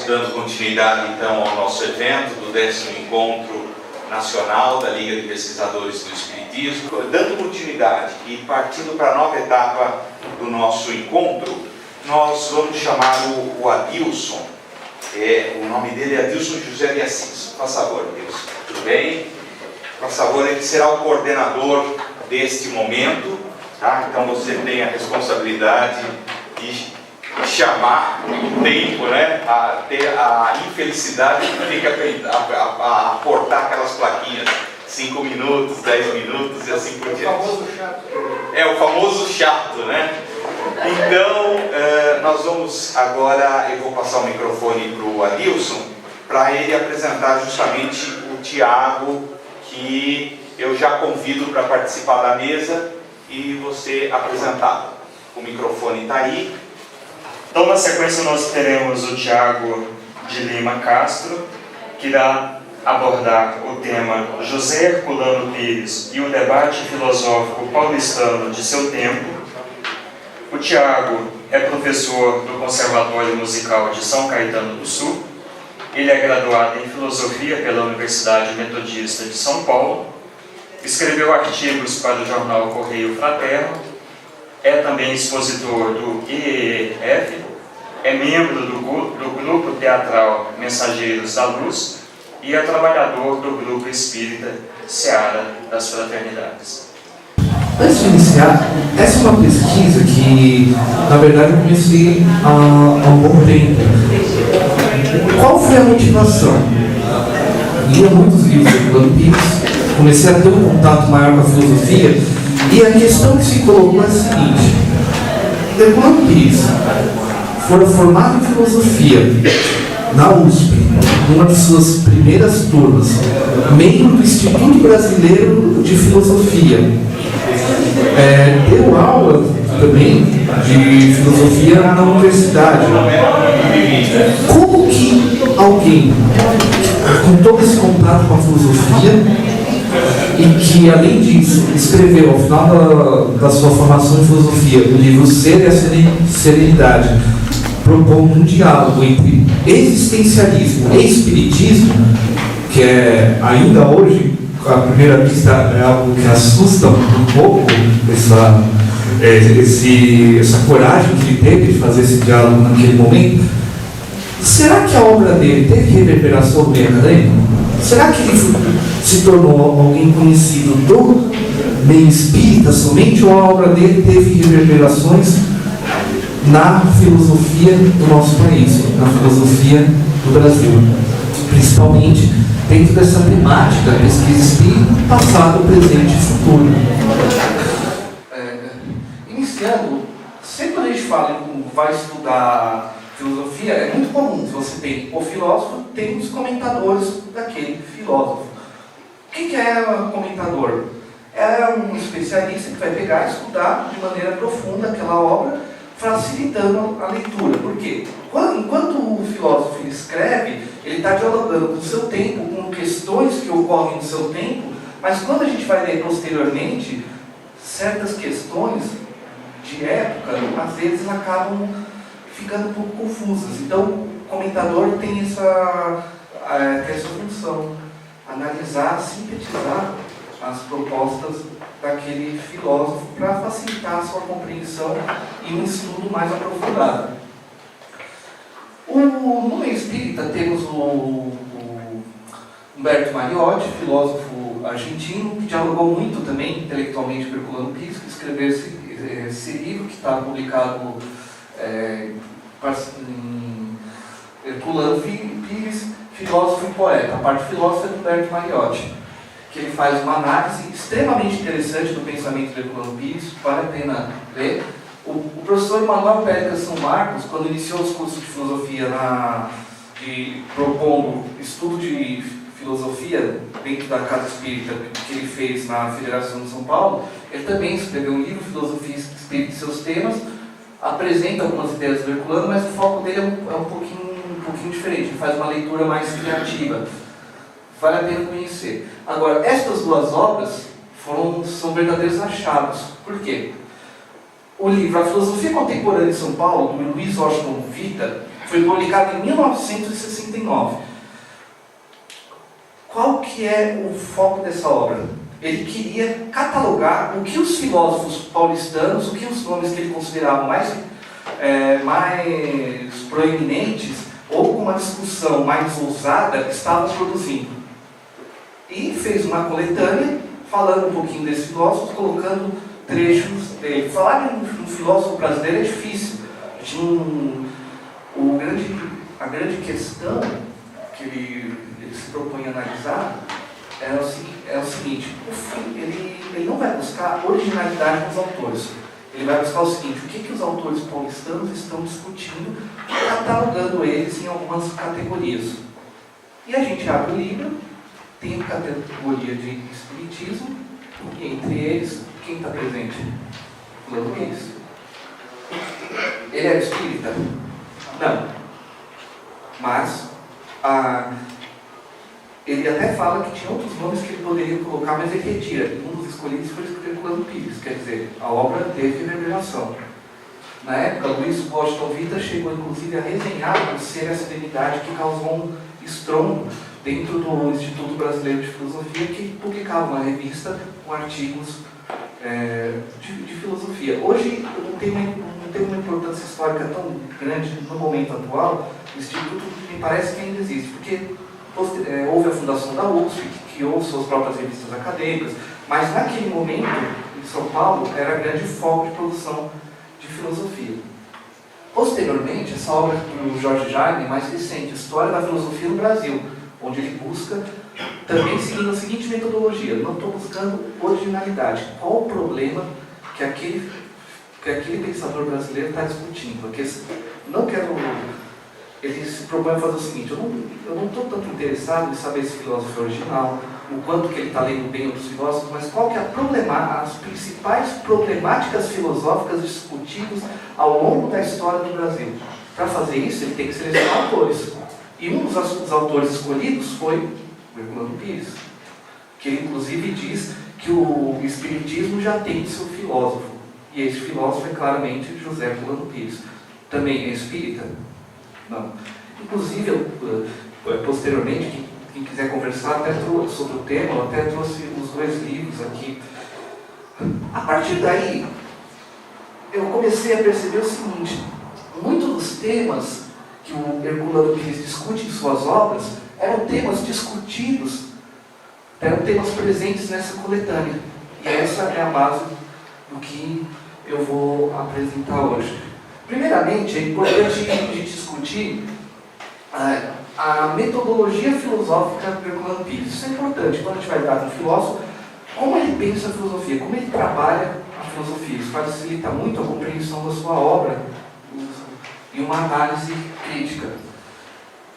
Nós dando continuidade então ao nosso evento do 10º Encontro Nacional da Liga de Pesquisadores do Espiritismo, dando continuidade e partindo para a nova etapa do nosso encontro, nós vamos chamar o Adilson. O nome dele é Adilson José de Assis. Por favor, Adilson. Tudo bem? Por favor, ele será o coordenador deste momento, tá? Então você tem a responsabilidade de chamar o tempo, né? A ter a infelicidade de ter que aportar aquelas plaquinhas 5 minutos, 10 minutos e assim por diante. O famoso chato. O famoso chato, né? Então, nós vamos agora, eu vou passar o microfone para o Adilson, para ele apresentar justamente o Tiago, que eu já convido para participar da mesa e você apresentá-lo. O microfone está aí. Então, na sequência, nós teremos o Tiago de Lima Castro, que irá abordar o tema José Herculano Pires e o debate filosófico paulistano de seu tempo. O Tiago é professor do Conservatório Musical de São Caetano do Sul. Ele é graduado em Filosofia pela Universidade Metodista de São Paulo. Escreveu artigos para o jornal Correio Fraterno. É também expositor do IEF, é membro do grupo teatral Mensageiros da Luz e é trabalhador do grupo espírita Seara das Fraternidades. Antes de iniciar, essa é uma pesquisa que, na verdade, eu comecei há um bom tempo. Qual foi a motivação? Lia muitos livros de Herculano Pires, comecei a ter um contato maior com a filosofia. E a questão que se colocou é a seguinte: Herculano Pires foi formado em filosofia na USP, numa de suas primeiras turmas, membro do Instituto Brasileiro de Filosofia. Deu aula também de filosofia na universidade. Como que alguém com todo esse contato com a filosofia e que, além disso, escreveu, ao final da sua formação em filosofia, o livro Ser e a Serenidade, propondo um diálogo entre existencialismo e espiritismo, que é, ainda hoje, à primeira vista, é algo que assusta um pouco, essa coragem que ele teve de fazer esse diálogo naquele momento. Será que a obra dele teve reverberação no meio acadêmico? Será que ele se tornou alguém conhecido do meio espírita somente, ou a obra dele teve reverberações na filosofia do nosso país, na filosofia do Brasil, principalmente dentro dessa temática, pesquisa espírita, passado, presente e futuro? Iniciando, sempre quando a gente fala em vai estudar filosofia, é muito comum, se você tem o filósofo, tem os comentadores daquele filósofo. O que é um comentador? É um especialista que vai pegar e estudar de maneira profunda aquela obra, facilitando a leitura. Por quê? Enquanto o filósofo escreve, ele está dialogando com o seu tempo, com questões que ocorrem no seu tempo, mas quando a gente vai ler posteriormente, certas questões de época, às vezes acabam ficando um pouco confusas. Então, o comentador tem essa função, analisar, sintetizar as propostas daquele filósofo para facilitar a sua compreensão e um estudo mais aprofundado. No meio espírita temos o Humberto Mariotti, filósofo argentino, que dialogou muito também intelectualmente com Herculano Pires, que escreveu esse livro que está publicado em Herculano Pires, filósofo e poeta. A parte filósofa é do Humberto Mariotti, que ele faz uma análise extremamente interessante do pensamento de Herculano Pires, vale a pena ler. O professor Manuel Pérez São Marcos, quando iniciou os cursos de filosofia, propondo estudo de filosofia dentro da Casa Espírita que ele fez na Federação de São Paulo, ele também escreveu um livro, Filosofia Espírita e seus temas, apresenta algumas ideias do Herculano, mas o foco dele é um pouquinho diferente, ele faz uma leitura mais criativa. Vale a pena conhecer. Agora, estas duas obras são verdadeiros achados. Por quê? O livro A Filosofia Contemporânea de São Paulo, do Luiz Washington Vita, foi publicado em 1969. Qual que é o foco dessa obra? Ele queria catalogar o que os filósofos paulistanos, o que os nomes que ele considerava mais proeminentes, ou com uma discussão mais ousada, estavam produzindo. E fez uma coletânea, falando um pouquinho desses filósofos, colocando trechos dele. Falar em um filósofo brasileiro é difícil. A grande questão que ele se propõe a analisar é o seguinte: ele não vai buscar originalidade nos autores. Ele vai buscar o seguinte: o que os autores paulistanos estão discutindo, catalogando eles em algumas categorias. E a gente abre o livro, tem a categoria de espiritismo, e entre eles, quem está presente? Fulano Pires. Ele era espírita? Não. Mas ele até fala que tinha outros nomes que ele poderia colocar, mas ele retira. Um dos escolhidos foi escolher Fulano Pires, quer dizer, a obra teve reverberação. Na época, Luiz Washington Vita chegou inclusive a resenhar por ser essa identidade que causou um estrondo dentro do Instituto Brasileiro de Filosofia, que publicava uma revista com artigos de filosofia. Hoje não tem uma importância histórica tão grande no momento atual. O Instituto me parece que ainda existe, porque houve a fundação da USP, que criou suas próprias revistas acadêmicas, mas naquele momento, em São Paulo, era grande foco de produção de filosofia. Posteriormente, essa obra do Jorge Jaime, mais recente, História da Filosofia no Brasil, onde ele busca, também seguindo a seguinte metodologia: não estou buscando originalidade. Qual o problema que aquele pensador brasileiro está discutindo? Ele se propõe a fazer o seguinte: eu não estou tanto interessado em saber se filósofo é original, o quanto que ele está lendo bem outros filósofos, mas qual que é as principais problemáticas filosóficas discutidas ao longo da história do Brasil. Para fazer isso, ele tem que selecionar autores. E um dos autores escolhidos foi o Herculano Pires, que ele inclusive diz que o Espiritismo já tem seu filósofo. E esse filósofo é claramente José Herculano Pires. Também é espírita? Não. Inclusive, posteriormente, quem quiser conversar até sobre o tema, eu até trouxe os 2 livros aqui. A partir daí, eu comecei a perceber o seguinte: muitos dos temas que o Herculano Pires discute em suas obras eram temas discutidos, eram temas presentes nessa coletânea. E essa é a base do que eu vou apresentar hoje. Primeiramente, é importante a gente discutir a metodologia filosófica do Herculano Pires. Isso é importante quando a gente vai lidar com um filósofo, como ele pensa a filosofia, como ele trabalha a filosofia. Isso facilita muito a compreensão da sua obra e uma análise crítica.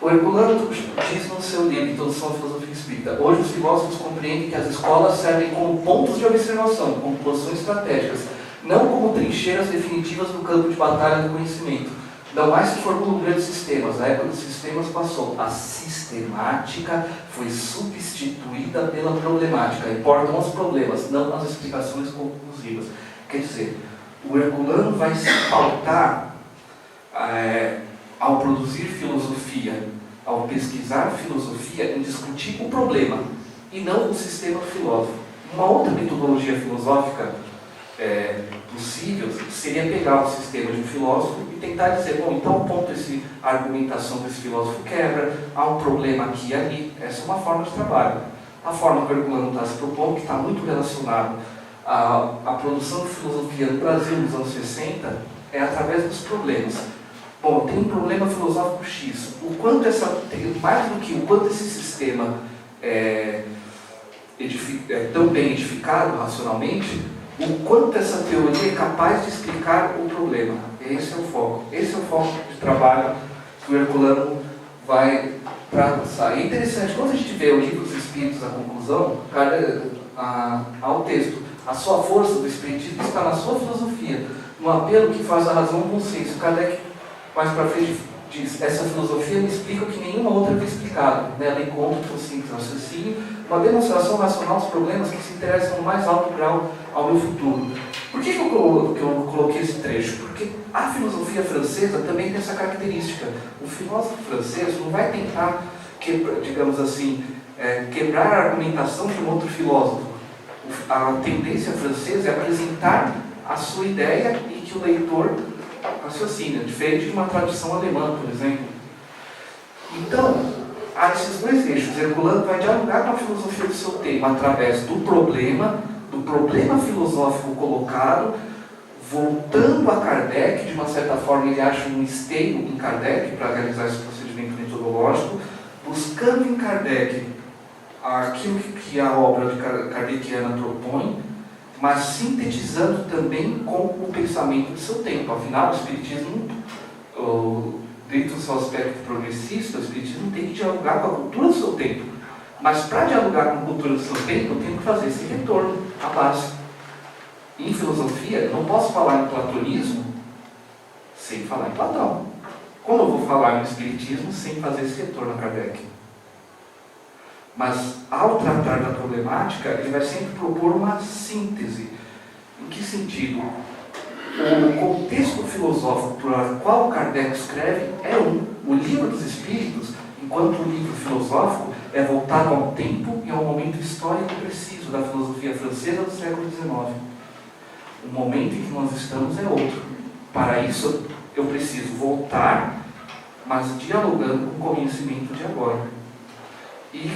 O Herculano diz no seu livro Introdução à Filosofia Espírita: hoje os filósofos compreendem que as escolas servem como pontos de observação, como posições estratégicas, não como trincheiras definitivas no campo de batalha do conhecimento. Não mais se formulam grandes sistemas. A época dos sistemas passou. A sistemática foi substituída pela problemática. Importam os problemas, não as explicações conclusivas. Quer dizer, o Herculano vai se pautar ao produzir filosofia, ao pesquisar filosofia, em discutir o problema e não o sistema filósofo. Uma outra metodologia filosófica possível seria pegar o sistema de um filósofo e tentar dizer: bom, então o ponto a argumentação desse filósofo quebra, há um problema aqui e ali. Essa é uma forma de trabalho. A forma que o Herculano está se propondo, que está muito relacionado à produção de filosofia no Brasil nos anos 60, é através dos problemas. Bom, tem um problema filosófico X. Mais do que o quanto esse sistema é tão bem edificado racionalmente, o quanto essa teoria é capaz de explicar o problema. Esse é o foco. Esse é o foco de trabalho que o Herculano vai traçar. É interessante, quando a gente vê o livro dos Espíritos, a conclusão, ao texto, a sua força do Espiritismo está na sua filosofia, no apelo que faz a razão ao bom senso. Kardec, mais para frente, diz: essa filosofia me explica o que nenhuma outra havia explicado. Ela encontra, com simples raciocínio, uma demonstração racional dos problemas que se interessam no mais alto grau ao meu futuro. Por que eu coloquei esse trecho? Porque a filosofia francesa também tem essa característica. O filósofo francês não vai tentar, digamos assim, quebrar a argumentação de um outro filósofo. A tendência francesa é apresentar a sua ideia e que o leitor raciocina, diferente de uma tradição alemã, por exemplo. Então, há esses dois eixos. Herculano vai dialogar com a filosofia do seu tema através do problema filosófico colocado, voltando a Kardec. De uma certa forma ele acha um esteio em Kardec para realizar esse procedimento metodológico, buscando em Kardec aquilo que a obra de kardeciana propõe, mas sintetizando também com o pensamento do seu tempo. Afinal, o Espiritismo, dentro do seu aspecto progressista, o Espiritismo tem que dialogar com a cultura do seu tempo. Mas para dialogar com a cultura do seu tempo, eu tenho que fazer esse retorno à base. Em filosofia, eu não posso falar em platonismo sem falar em Platão. Como eu vou falar no Espiritismo sem fazer esse retorno a Kardec? Mas, ao tratar da problemática, ele vai sempre propor uma síntese. Em que sentido? O contexto filosófico para o qual Kardec escreve é o livro dos Espíritos, enquanto o livro filosófico é voltado ao tempo e ao momento histórico preciso da filosofia francesa do século XIX. O momento em que nós estamos é outro. Para isso, eu preciso voltar, mas dialogando com o conhecimento de agora. E,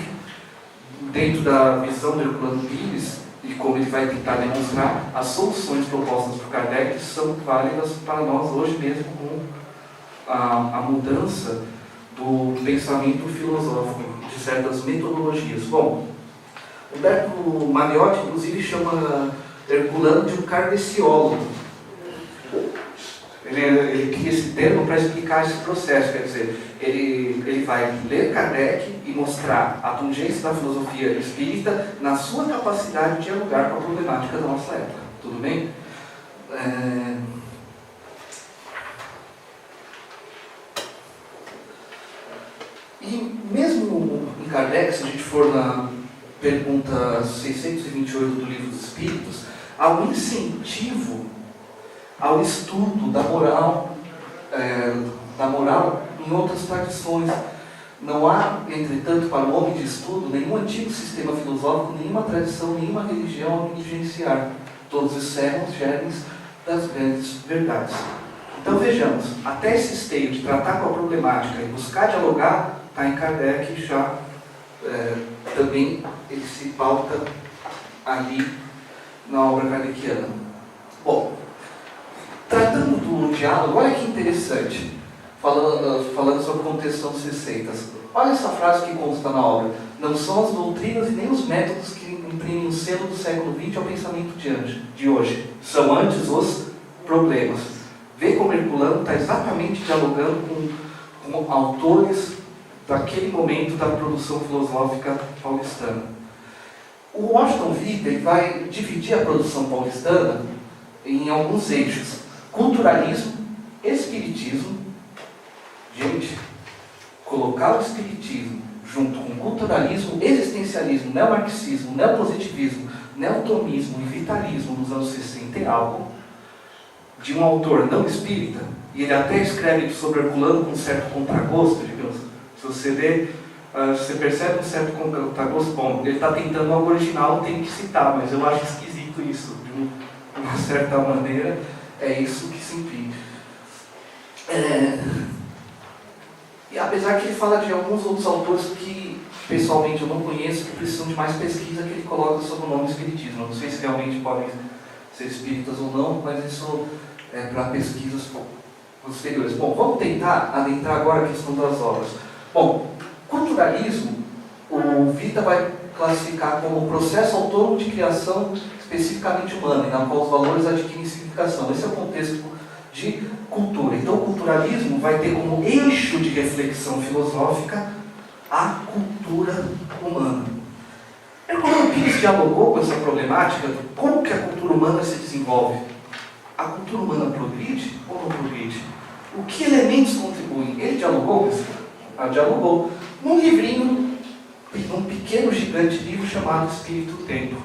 dentro da visão do Herculano Pires, e como ele vai tentar demonstrar, as soluções propostas por Kardec são válidas para nós hoje mesmo, com a mudança do pensamento filosófico, de certas metodologias. Bom, Humberto Mariotti, inclusive, chama Herculano de um kardeciólogo. Ele cria esse termo para explicar esse processo, quer dizer, ele vai ler Kardec e mostrar a pungência da filosofia espírita na sua capacidade de dialogar com a problemática da nossa época. Tudo bem? E mesmo em Kardec, se a gente for na pergunta 628 do Livro dos Espíritos, há um incentivo ao estudo da moral em outras tradições. Não há, entretanto, para o homem de estudo, nenhum antigo sistema filosófico, nenhuma tradição, nenhuma religião a negligenciar. Todos encerram os germes das grandes verdades. Então vejamos, até esse esteio de tratar com a problemática e buscar dialogar, está em Kardec já, também ele se pauta ali na obra kardeciana. Bom, tratando do diálogo, olha que interessante, falando sobre contestação dos receitas. Olha essa frase que consta na obra: não são as doutrinas e nem os métodos que imprimem o selo do século XX ao pensamento de hoje, são antes os problemas. Vê como Herculano está exatamente dialogando com autores daquele momento da produção filosófica paulistana. O Washington Witt vai dividir a produção paulistana em alguns eixos: culturalismo, espiritismo. Gente, colocar o espiritismo junto com culturalismo, existencialismo, neomarxismo, neopositivismo, neotomismo e vitalismo nos anos 60 é algo de um autor não espírita, e ele até escreve sobre Herculano com um certo contragosto, digamos. Se você lê, você percebe um certo contragosto. Bom, ele está tentando algo original, tem que citar, mas eu acho esquisito isso, de uma certa maneira, é isso que se impede. E apesar que ele fala de alguns outros autores que, pessoalmente, eu não conheço, que precisam de mais pesquisa, que ele coloca sob o nome espiritismo. Eu não sei se realmente podem ser espíritas ou não, mas isso é para pesquisas posteriores. Bom, vamos tentar adentrar agora a questão das obras. Bom, culturalismo, o Vita vai classificar como um processo autônomo de criação especificamente humana, na qual os valores adquirem significação. Esse é o contexto de cultura. Então, o culturalismo vai ter como eixo de reflexão filosófica a cultura humana. Herculano Pires dialogou com essa problemática de como que a cultura humana se desenvolve. A cultura humana progride ou não progride? O que elementos contribuem? Ele dialogou com isso? Dialogou. Num livrinho, num pequeno, gigante livro chamado Espírito Tempo.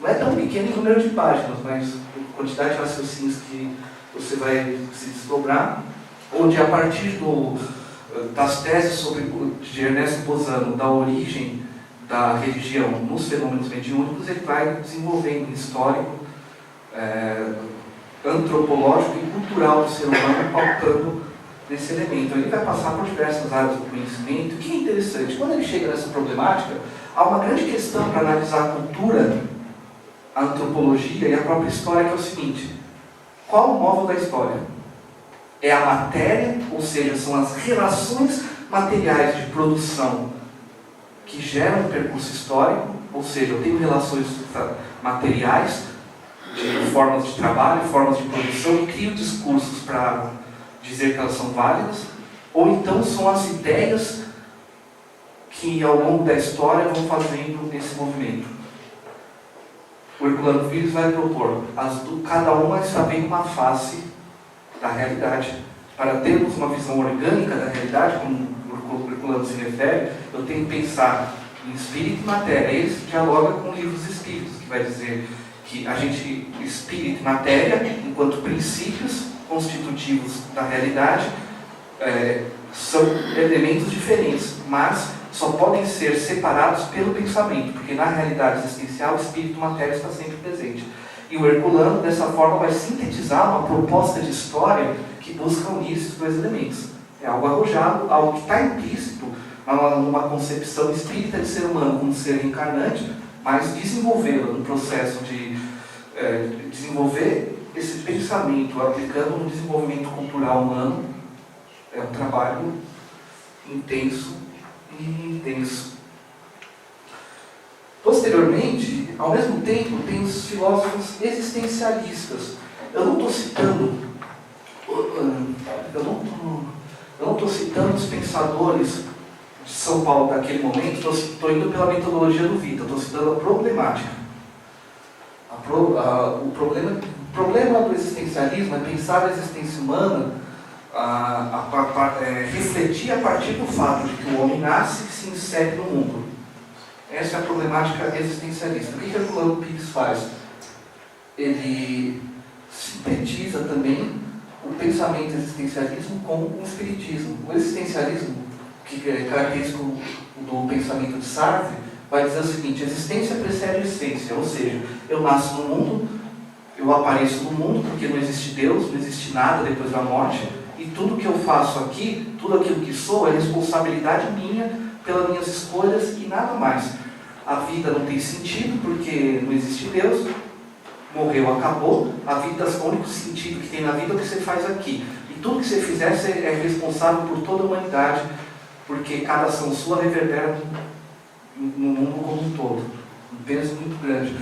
Não é tão pequeno em número de páginas, mas a quantidade de raciocínios que você vai se desdobrar, onde a partir das teses de Ernesto Bozano, da origem da religião nos fenômenos mediúnicos, ele vai desenvolvendo um histórico, antropológico e cultural do ser humano, pautando nesse elemento. Ele vai passar por diversas áreas do conhecimento. O que é interessante, quando ele chega nessa problemática, há uma grande questão para analisar a cultura, a antropologia e a própria história, que é o seguinte: qual o móvel da história? É a matéria, ou seja, são as relações materiais de produção que geram um percurso histórico, ou seja, eu tenho relações materiais de formas de trabalho, formas de produção, e crio discursos para dizer que elas são válidas, ou então são as ideias que ao longo da história vão fazendo esse movimento. O Herculano Pires vai propor, cada uma está bem uma face da realidade. Para termos uma visão orgânica da realidade, como o Herculano se refere, eu tenho que pensar em espírito e matéria. Eles dialogam com livros espíritos, que vai dizer que a gente, espírito e matéria, enquanto princípios constitutivos da realidade, são elementos diferentes, mas só podem ser separados pelo pensamento, porque na realidade existencial, espírito e matéria está sempre presente. E o Herculano, dessa forma, vai sintetizar uma proposta de história que busca unir esses dois elementos. É algo arrojado, algo que está implícito numa concepção espírita de ser humano como ser reencarnante, mas desenvolvê-la no processo de desenvolver esse pensamento, aplicando no desenvolvimento cultural humano, é um trabalho intenso e intenso. Posteriormente, ao mesmo tempo, tem os filósofos existencialistas. Eu não estou citando os pensadores de São Paulo daquele momento, estou indo pela metodologia do Vita, estou citando a problemática. O problema do existencialismo é pensar a existência humana, refletir a partir do fato de que o homem nasce e se insere no mundo. Essa é a problemática existencialista. O que Herculano Pires faz? Ele sintetiza também o pensamento existencialismo com o espiritismo. O existencialismo, que é característico do pensamento de Sartre, vai dizer o seguinte: existência precede a essência, ou seja, eu nasço no mundo, eu apareço no mundo porque não existe Deus, não existe nada depois da morte, e tudo que eu faço aqui, tudo aquilo que sou, é responsabilidade minha pelas minhas escolhas e nada mais. A vida não tem sentido porque não existe Deus, morreu, acabou. A vida, o único sentido que tem na vida é o que você faz aqui. E tudo que você fizer, você é responsável por toda a humanidade, porque cada ação sua reverbera no mundo como um todo. Um peso muito grande.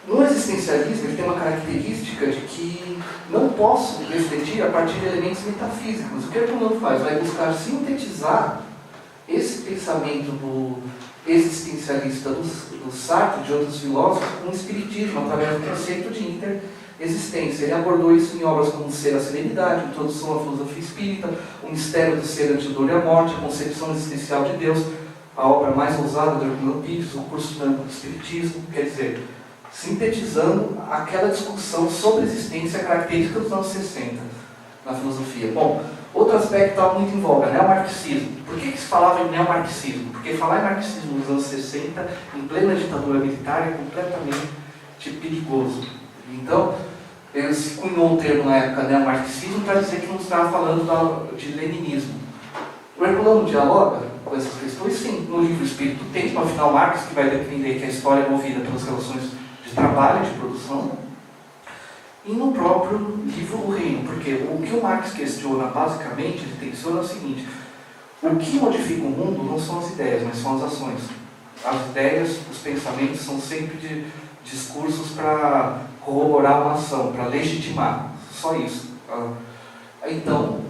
No existencialismo, ele tem uma característica de que não posso refletir a partir de elementos metafísicos. O que Herculano faz? Vai buscar sintetizar esse pensamento do existencialista do Sartre, de outros filósofos, com o espiritismo, através do conceito de interexistência. Ele abordou isso em obras como Ser a Serenidade, Introdução à Filosofia Espírita, O Mistério do Ser ante a Dor e a Morte, A Concepção Existencial de Deus, a obra mais ousada do Herculano Pires, O Curso Dinâmico do Espiritismo, quer dizer, sintetizando aquela discussão sobre a existência característica dos anos 60 na filosofia. Bom, outro aspecto estava muito em voga, neomarxismo. Por que se falava em neomarxismo? Porque falar em marxismo nos anos 60, em plena ditadura militar, é completamente perigoso. Então, eles cunhou o termo na época neomarxismo para dizer que não estava falando de leninismo. O Herculano dialoga com essas questões, sim, no livro Espírito do Tempo, afinal Marx, que vai defender que a história é movida pelas relações de trabalho, de produção, e no próprio livro O Reino, porque o que o Marx questiona, basicamente, ele tensiona o seguinte: o que modifica o mundo não são as ideias, mas são as ações. As ideias, os pensamentos são sempre de discursos para corroborar uma ação, para legitimar, só isso. Então,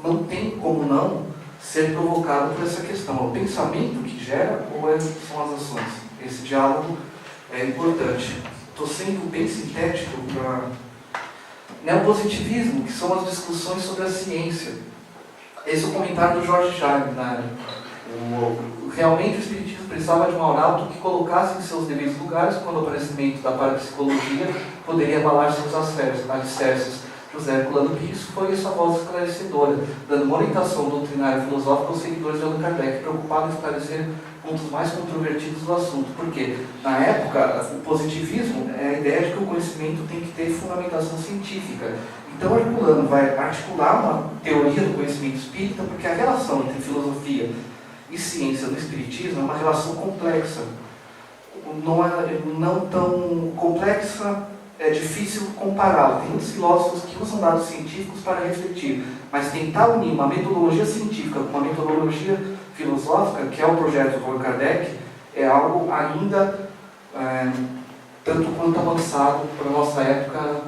não tem como não ser provocado por essa questão. É o pensamento que gera ou são as ações? Esse diálogo é importante. Estou sendo bem sintético para... Neopositivismo, que são as discussões sobre a ciência. Esse é o comentário do Jorge Jaime, Realmente o Espiritismo precisava de um arauto que colocasse em seus devidos lugares quando o aparecimento da parapsicologia poderia abalar seus alicerces. José Herculano Pires foi essa voz esclarecedora, dando uma orientação doutrinária e filosófica aos seguidores de Allan Kardec, preocupado em esclarecer pontos mais controvertidos do assunto. Porque, na época, o positivismo é a ideia de que o conhecimento tem que ter fundamentação científica. Então, Herculano vai articular uma teoria do conhecimento espírita, porque a relação entre filosofia e ciência no Espiritismo é uma relação complexa. Não tão complexa, é difícil compará-la. Tem muitos filósofos que usam dados científicos para refletir, mas tentar unir uma metodologia científica com uma metodologia filosófica, que é o projeto do Allan Kardec, é algo ainda, tanto quanto avançado para a nossa época,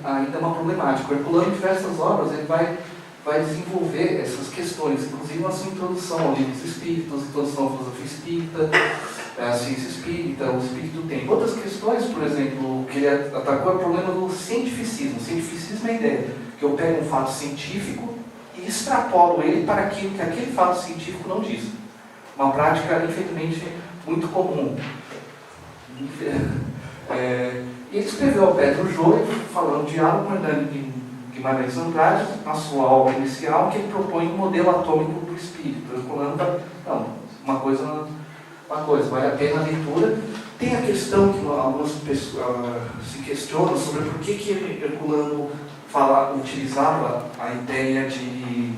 ainda é uma problemática. O Herculano, em diversas obras, ele vai desenvolver essas questões, inclusive a sua introdução ao livro dos Espíritos, introdução à filosofia espírita, a ciência espírita, o espírito do tempo. Outras questões, por exemplo, que ele atacou é o problema do cientificismo. O cientificismo é a ideia que eu pego um fato científico e extrapolo ele para aquilo que aquele fato científico não diz. Uma prática, infelizmente, muito comum. E ele escreveu ao Pedro Joio, falando de Diálogo com Hernani Guimarães Andrade, na sua obra inicial, que ele propõe um modelo atômico do espírito. Não, uma coisa, vale a pena a leitura. Tem a questão que algumas pessoas se questionam sobre por que Herculano utilizava a ideia de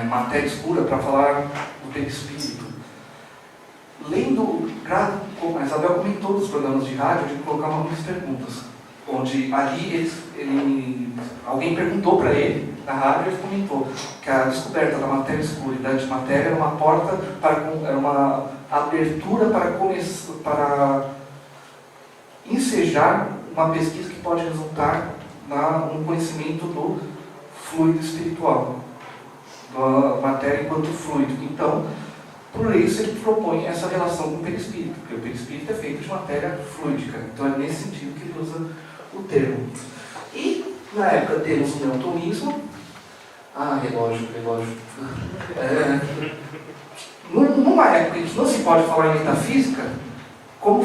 matéria escura para falar do perispírito. Lendo, a Isabel comentou nos programas de rádio, de colocar algumas perguntas, onde ali alguém perguntou para ele, na rádio, ele comentou que a descoberta da matéria escura e da antimatéria era uma porta, era uma abertura para ensejar uma pesquisa que pode resultar no conhecimento do fluido espiritual, da matéria enquanto fluido. Então, por isso ele propõe essa relação com o perispírito, porque o perispírito é feito de matéria fluídica. Então é nesse sentido que ele usa o termo. E, na época, temos o neotonismo. Relógio. Numa época em que não se pode falar em metafísica, como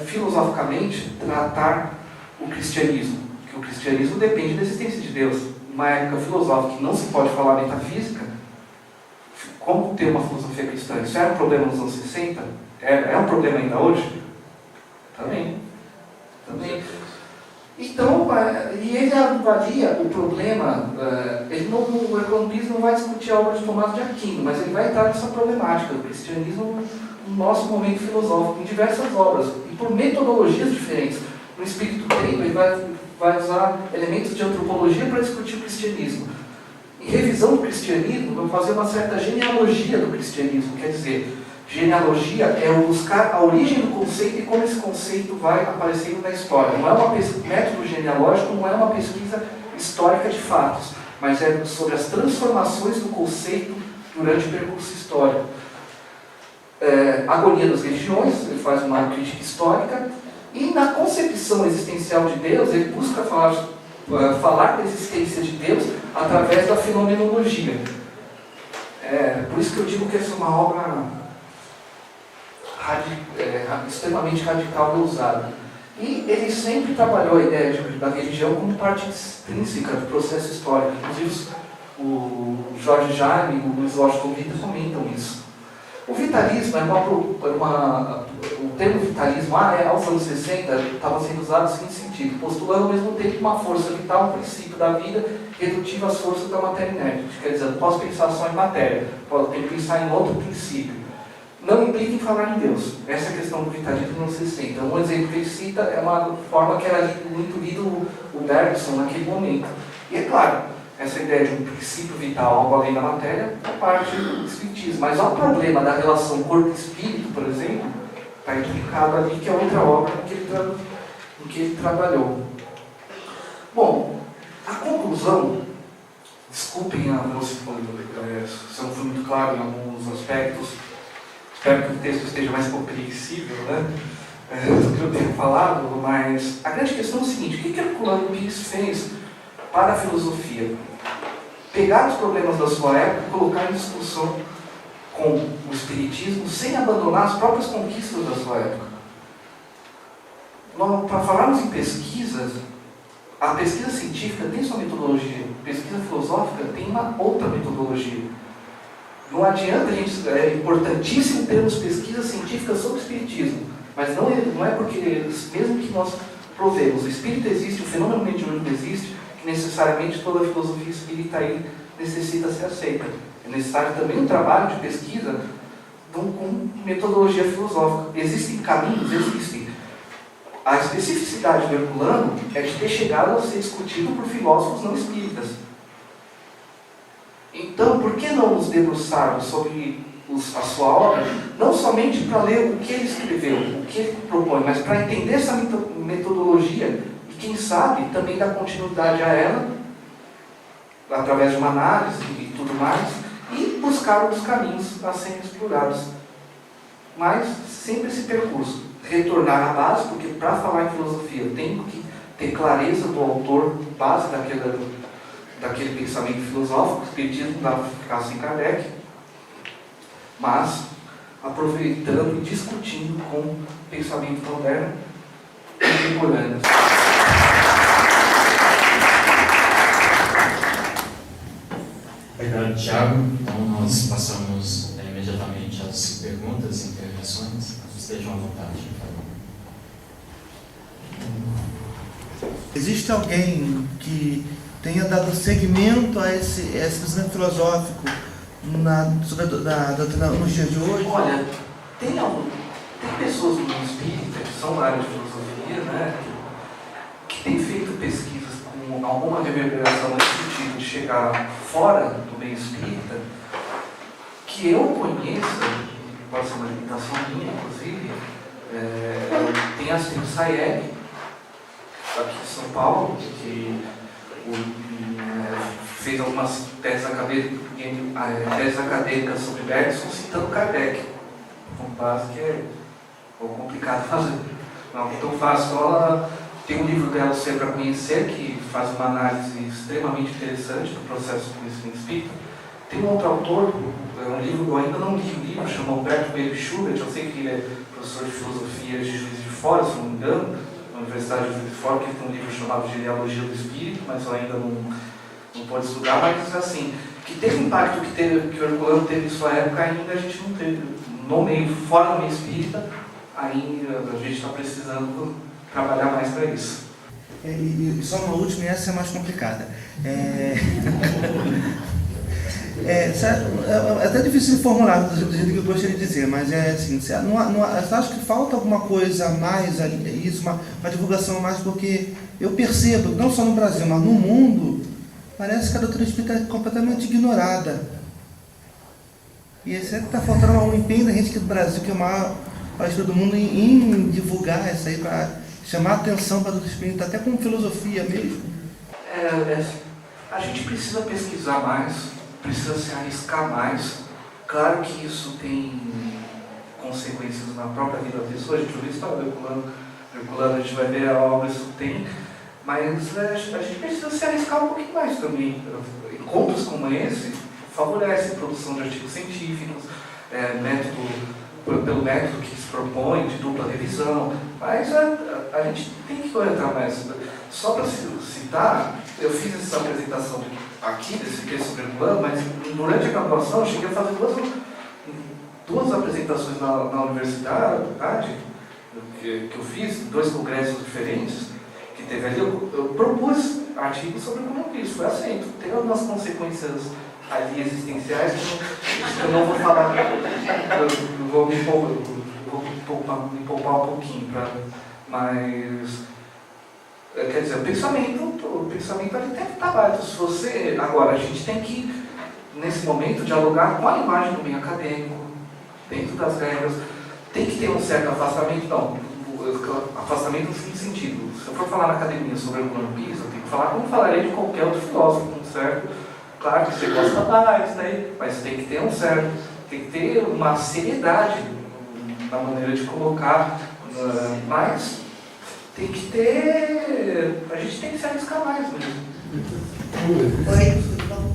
filosoficamente tratar o cristianismo? Que o cristianismo depende da existência de Deus. Numa época filosófica que não se pode falar metafísica, como ter uma filosofia cristã? Isso era um problema nos anos 60? É um problema ainda hoje? Também. Então, e ele avalia o problema, o economismo não vai discutir a obra de Tomás de Aquino, mas ele vai entrar nessa problemática do cristianismo no nosso momento filosófico, em diversas obras, e por metodologias diferentes. No Espírito Tempo, ele vai usar elementos de antropologia para discutir o cristianismo. Em revisão do cristianismo, vai fazer uma certa genealogia do cristianismo, quer dizer, genealogia é o buscar a origem do conceito e como esse conceito vai aparecendo na história. Não é método genealógico, não é uma pesquisa histórica de fatos, mas é sobre as transformações do conceito durante o percurso histórico. Agonia das religiões, ele faz uma crítica histórica, e na concepção existencial de Deus, ele busca falar da existência de Deus através da fenomenologia. Por isso que eu digo que essa é uma obra extremamente radical e ousada. E ele sempre trabalhou a ideia da religião como parte extrínseca do processo histórico. Inclusive, o Jorge Jaime e o Luiz Washington Vita comentam isso. O vitalismo o termo vitalismo, aos anos 60, estava sendo usado no seguinte sentido, postulando ao mesmo tempo uma força vital, um princípio da vida, redutiva às forças da matéria inerte. Quer dizer, não posso pensar só em matéria, ter que pensar em outro princípio. Não implica em falar em Deus. Essa é a questão do vitalismo nos anos 60. Um exemplo que ele cita é uma forma que era muito lido o Bergson naquele momento. E é claro, essa ideia de um princípio vital, algo além da matéria, é parte do espiritismo. Mas há o problema da relação corpo-espírito, por exemplo, está implicado ali, que é outra obra em que ele trabalhou. Bom, a conclusão, desculpem se eu não fui muito claro em alguns aspectos, espero que o texto esteja mais compreensível, do que eu tenho falado, mas a grande questão é o seguinte: o que Herculano Pires fez para a filosofia? pegar os problemas da sua época e colocar em discussão com o Espiritismo, sem abandonar as próprias conquistas da sua época. Para falarmos em pesquisas, a pesquisa científica tem sua metodologia, a pesquisa filosófica tem uma outra metodologia. Não adianta a gente, é importantíssimo termos pesquisas científicas sobre o Espiritismo, mas não é porque, mesmo que nós provemos, o Espírito existe, o fenômeno mediúnico existe, que necessariamente toda a filosofia espírita aí necessita ser aceita. É necessário também um trabalho de pesquisa com metodologia filosófica. Existem caminhos? Existem. A especificidade do Herculano é de ter chegado a ser discutido por filósofos não espíritas. Então, por que não nos debruçarmos sobre a sua obra, não somente para ler o que ele escreveu, o que ele propõe, mas para entender essa metodologia e, quem sabe, também dar continuidade a ela, através de uma análise e tudo mais, e buscar os caminhos a serem explorados. Mas sempre esse percurso, retornar à base, porque para falar em filosofia eu tenho que ter clareza do autor, base daquele pensamento filosófico. O Espiritismo não dá para ficar sem Kardec, mas aproveitando e discutindo com o pensamento moderno e contemporâneo. Obrigado, Tiago. Então, nós passamos imediatamente às perguntas e intervenções. Estejam à vontade, por favor. Existe alguém que tenha dado seguimento a esse pensamento filosófico sobre a doutrina nos dias de hoje? Olha, tem pessoas no mundo espírita, que são da área de filosofia, né, que têm feito pesquisas com alguma reverberação nesse sentido de chegar fora do meio espírita, que eu conheço, pode ser uma limitação minha, inclusive, tem a Astrid Sayegh, aqui de São Paulo, que fez algumas teses acadêmicas sobre Bergson, citando Kardec, com base que é um pouco complicado fazer. Não é tão fácil. Ela tem um livro dela, Ser para Conhecer, que faz uma análise extremamente interessante do processo do conhecimento espírita. Tem um outro autor, um livro, eu ainda não li o livro, chama Humberto Coelho Schubert. Eu sei que ele é professor de filosofia de Juiz de Fora, se não me engano, na Universidade de Juiz de Fora, que tem um livro chamado Genealogia do Espírito, mas eu ainda não pode estudar. Mas assim, que teve o impacto que o Herculano teve em sua época, ainda a gente não teve. No meio, fora do meio espírita, ainda a gente está precisando trabalhar mais para isso. E só uma última, e essa é mais complicada. É até difícil de formular do jeito que eu gostaria de dizer, mas é assim, você acha que falta alguma coisa a mais, isso, uma divulgação a mais, porque eu percebo, não só no Brasil, mas no mundo, parece que a doutrina espírita é completamente ignorada. E está faltando um empenho da gente aqui do Brasil, que é o maior país do mundo, em divulgar isso aí, para chamar a atenção para a doutrina espírita, até com filosofia mesmo. A gente precisa pesquisar mais, precisa se arriscar mais. Claro que isso tem consequências na própria vida da pessoa. A gente ouviu a história do Herculano, a gente vai ver a obra, isso tem, mas a gente precisa se arriscar um pouquinho mais também. Encontros como esse favorecem a produção de artigos científicos, pelo método que se propõe, de dupla revisão, mas a gente tem que orientar mais. Só para citar, eu fiz essa apresentação aqui, desse texto sobre Herculano, mas durante a graduação eu cheguei a fazer duas apresentações na universidade, que eu fiz, 2 congressos diferentes, que teve ali. Eu propus artigos sobre como isso foi aceito. Tem algumas consequências ali existenciais que eu não vou falar, eu vou me poupar um pouquinho, mas quer dizer, o pensamento ali tem que estar válido. Se você, agora, a gente tem que, nesse momento, dialogar com a imagem do meio acadêmico, dentro das regras, tem que ter um certo afastamento, afastamento no seguinte sentido: se eu for falar na academia sobre o Herculano Pires, eu tenho que falar como falaria de qualquer outro filósofo, certo? Claro que você gosta mais, né? Mas tem que ter tem que ter uma seriedade na maneira de colocar, mas tem que ter, a gente tem que se arriscar mais mesmo. Oi.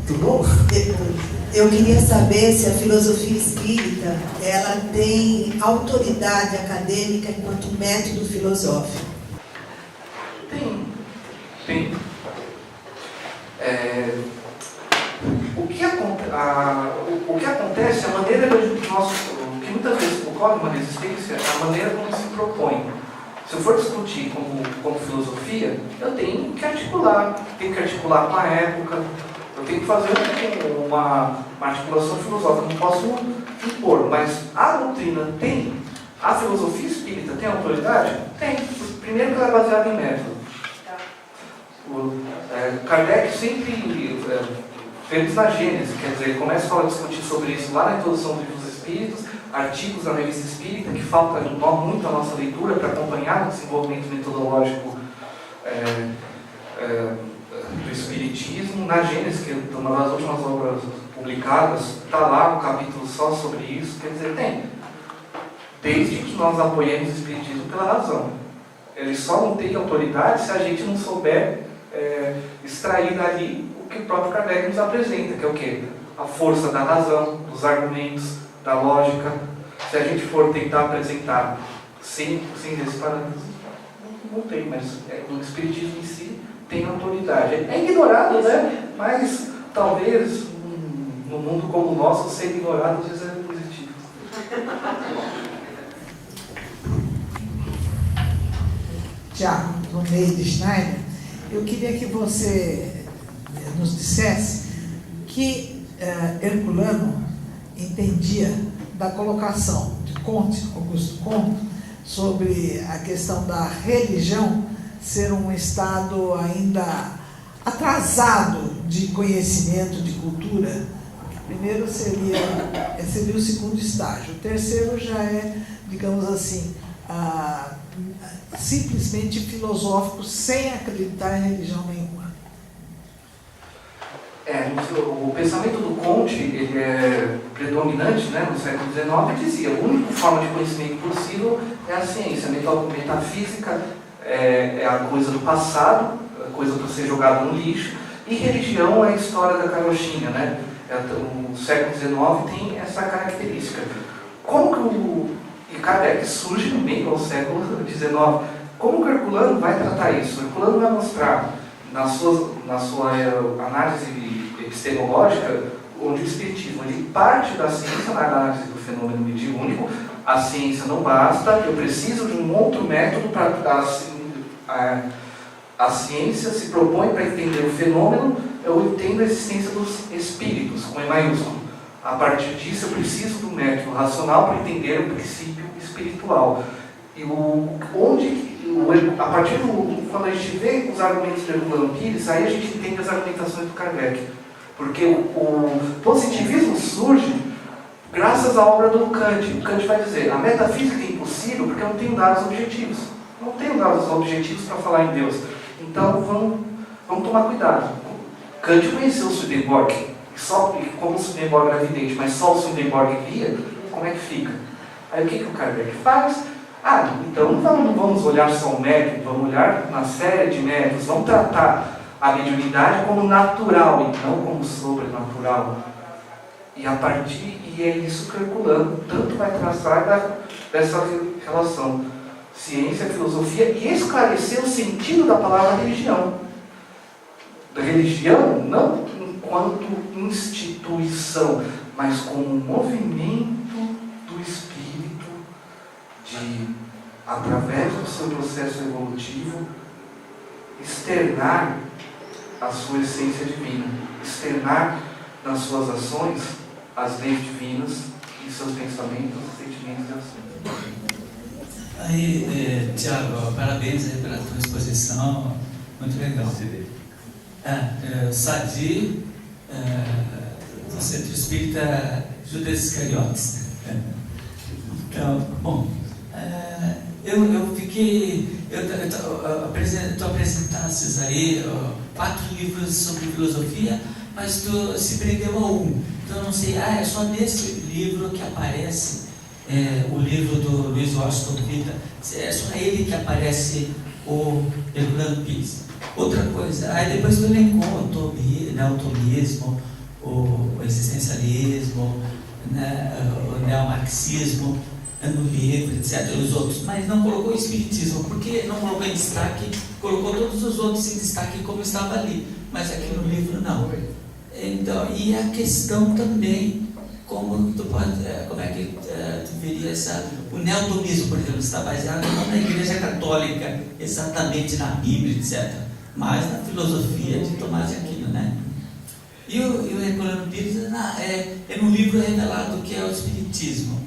Tudo bom? Eu queria saber se a filosofia espírita ela tem autoridade acadêmica enquanto método filosófico. Tem. O que acontece, a maneira que muitas vezes ocorre uma resistência, é a maneira como se propõe. Se eu for discutir como filosofia, eu tenho que articular com a época, eu tenho que fazer uma articulação filosófica, não posso impor, mas a doutrina tem, a filosofia espírita tem autoridade? Tem. Primeiro que ela é baseada em método. Kardec sempre fez na Gênese, quer dizer, começa a discutir sobre isso lá na introdução dos livros espíritos, artigos na revista espírita, que falta muito a nossa leitura para acompanhar o desenvolvimento metodológico do Espiritismo. Na Gênese, que é uma das últimas obras publicadas, está lá um capítulo só sobre isso, quer dizer, tem. Desde que nós apoiemos o Espiritismo pela razão. Ele só não tem autoridade se a gente não souber extrair dali o que o próprio Kardec nos apresenta, que é o quê? A força da razão, dos argumentos, da lógica. Se a gente for tentar apresentar sem esse parâmetro, não tem, mas o Espiritismo em si tem autoridade. É ignorado, né? Mas talvez no mundo como o nosso, ser ignorado às vezes é positivo. Tiago, no meio de Schneider, eu queria que você nos dissesse que Herculano entendia da colocação de Augusto Comte, sobre a questão da religião ser um estado ainda atrasado de conhecimento, de cultura. Primeiro seria o segundo estágio. O terceiro já é, digamos assim, simplesmente filosófico, sem acreditar em religião nenhuma. O pensamento do Comte, ele é predominante, né, no século XIX, dizia: a única forma de conhecimento possível é a ciência. Metafísica é a coisa do passado, a coisa para ser jogada no lixo, e religião é a história da carochinha, né? O século XIX tem essa característica. Como que e Kardec surge no meio do século XIX. Como que o Herculano vai tratar isso? O Herculano vai mostrar, na sua análise epistemológica, onde o Espiritismo ele parte da ciência na análise do fenômeno mediúnico. A ciência não basta, eu preciso de um outro método para a ciência se propõe para entender o fenômeno. Eu entendo a existência dos espíritos, com E maiúsculo. A partir disso, eu preciso do método racional para entender o princípio espiritual. E a partir quando a gente vê os argumentos do Herculano Pires, aí a gente entende as argumentações do Kardec. Porque o positivismo surge graças à obra do Kant. O Kant vai dizer: a metafísica é impossível porque eu não tenho dados objetivos. Não tenho dados objetivos para falar em Deus. Então vamos tomar cuidado. Kant conheceu o Swedenborg, como o Swedenborg era vidente, mas só o Swedenborg via, como é que fica? Aí o que o Kardec faz? Então não vamos olhar só o método, vamos olhar uma série de métodos, vamos tratar a mediunidade como natural e não como sobrenatural. E é isso que Herculano tanto vai traçar dessa relação ciência, filosofia, e esclarecer o sentido da palavra religião. Da religião não enquanto instituição, mas como um movimento do espírito de, através do seu processo evolutivo, externar a sua essência divina, externar nas suas ações as leis divinas e seus pensamentos, sentimentos e ações. Aí, Tiago, parabéns aí pela tua exposição, muito legal. Sadi, do Centro Espírita Judas Iscariotes. Então, bom, tu apresentasses aí 4 livros sobre filosofia, mas tu se prendeu a um. Então, eu não sei, é só nesse livro que aparece o livro do Luiz Washington Vida, é só ele que aparece o Herculano Pires. Outra coisa, aí depois tu elencou o tomismo, o existencialismo, né, o neomarxismo no livro, etc., e os outros, mas não colocou o espiritismo. Por que não colocou em destaque? Colocou todos os outros em destaque como estava ali, mas aqui no livro não. Então, e a questão também, como é que tu veria o neotomismo, por exemplo, está baseado não na Igreja Católica, exatamente na Bíblia, etc., mas na filosofia de Tomás de Aquino, né? E o Herculano Pires é no livro revelado que é o Espiritismo.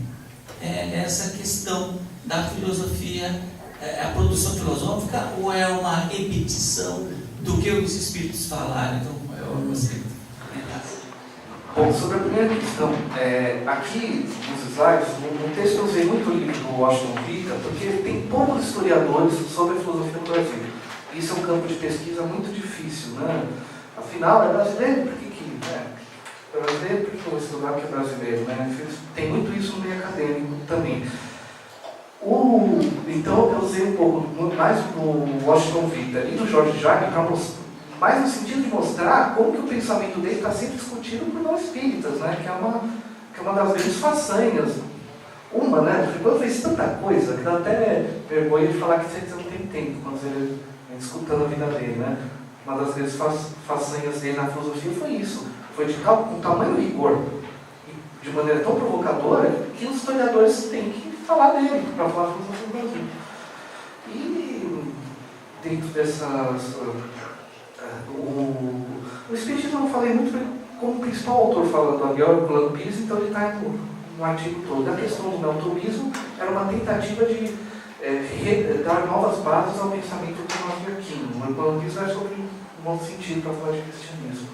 É essa questão da filosofia, a produção filosófica, ou é uma repetição do que os Espíritos falaram? Então, eu gostei. Bom, sobre a primeira questão, aqui nos slides, no texto eu usei muito o livro do Washington Vita, porque tem poucos historiadores sobre a filosofia no Brasil. Isso é um campo de pesquisa muito difícil, né? Afinal, é brasileiro, por que é brasileiro, por que eu vou estudar que é brasileiro, né? Tem muito isso no meio acadêmico também. Então eu usei um pouco mais do Washington Vita e do Jorge Jagger para mostrar, mais no sentido de mostrar como que o pensamento dele está sendo discutido por não espíritas, né? que é uma das grandes façanhas. Né? Porque quando fez tanta coisa, que dá até vergonha de falar que você não tem tempo quando você vem escutando a vida dele. Né? Uma das grandes façanhas dele na filosofia foi isso. Foi de tamanho rigor, e de maneira tão provocadora, que os historiadores têm que falar dele, para falar da filosofia do Brasil. E dentro dessas... O Espiritismo eu falei muito como o principal autor falando aqui, o Herculano Pires, então ele está no artigo todo. A questão do neotomismo era uma tentativa de dar novas bases ao pensamento do Tomás de Aquino. O Herculano Pires é sobre um outro sentido para falar de cristianismo.